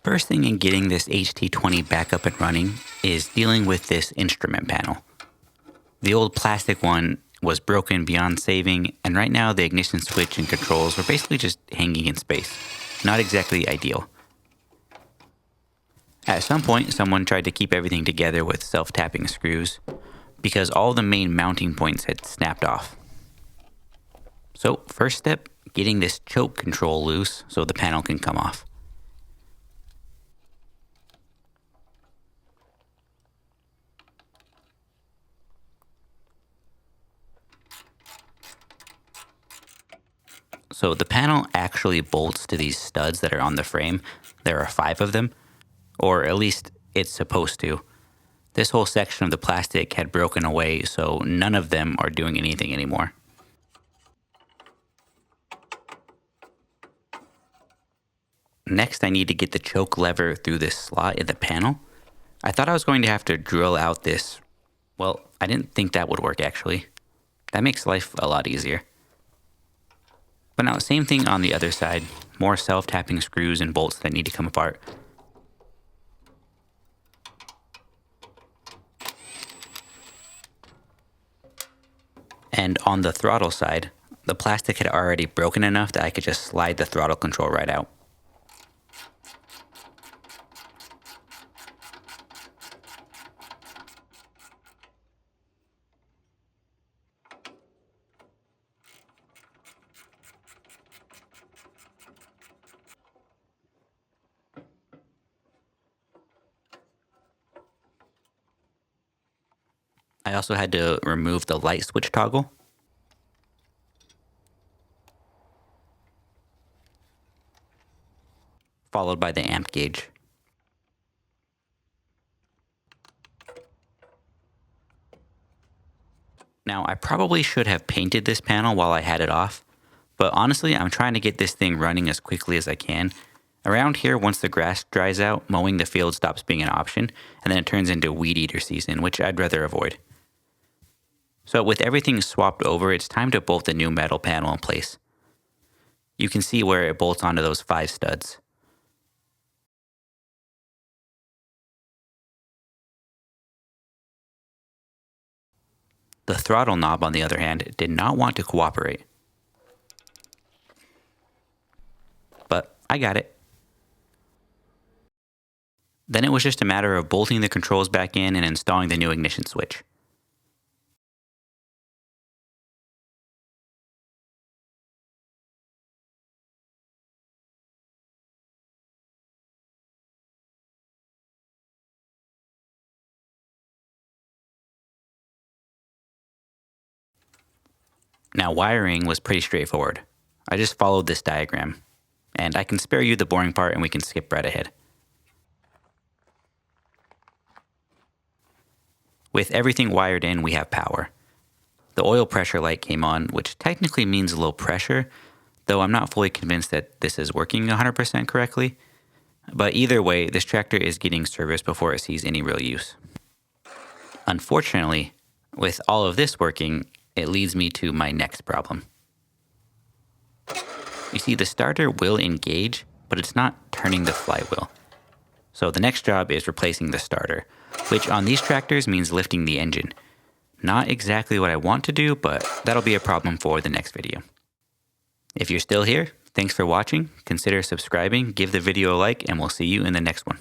First thing in getting this HT20 back up and running is dealing with this instrument panel. The old plastic one was broken beyond saving, and right now the ignition switch and controls were basically just hanging in space. Not exactly ideal. At some point, someone tried to keep everything together with self-tapping screws because all the main mounting points had snapped off. So, first step, getting this choke control loose so the panel can come off. So the panel actually bolts to these studs that are on the frame. There are 5 of them, or at least it's supposed to. This whole section of the plastic had broken away, so none of them are doing anything anymore. Next, I need to get the choke lever through this slot in the panel. I thought I was going to have to drill out this. Well, I didn't think that would work actually. That makes life a lot easier. But now, same thing on the other side. More self-tapping screws and bolts that need to come apart. And on the throttle side, the plastic had already broken enough that I could just slide the throttle control right out. I also had to remove the light switch toggle. Followed by the amp gauge. Now, I probably should have painted this panel while I had it off, but honestly, I'm trying to get this thing running as quickly as I can. Around here, once the grass dries out, mowing the field stops being an option, and then it turns into weed eater season, which I'd rather avoid. So with everything swapped over, it's time to bolt the new metal panel in place. You can see where it bolts onto those 5 studs. The throttle knob, on the other hand, did not want to cooperate. But I got it. Then it was just a matter of bolting the controls back in and installing the new ignition switch. Now, wiring was pretty straightforward. I just followed this diagram, and I can spare you the boring part and we can skip right ahead. With everything wired in, we have power. The oil pressure light came on, which technically means low pressure, though I'm not fully convinced that this is working 100% correctly. But either way, this tractor is getting service before it sees any real use. Unfortunately, with all of this working, it leads me to my next problem. You see, the starter will engage, but it's not turning the flywheel. So the next job is replacing the starter, which on these tractors means lifting the engine. Not exactly what I want to do, but that'll be a problem for the next video. If you're still here, thanks for watching. Consider subscribing, give the video a like, and we'll see you in the next one.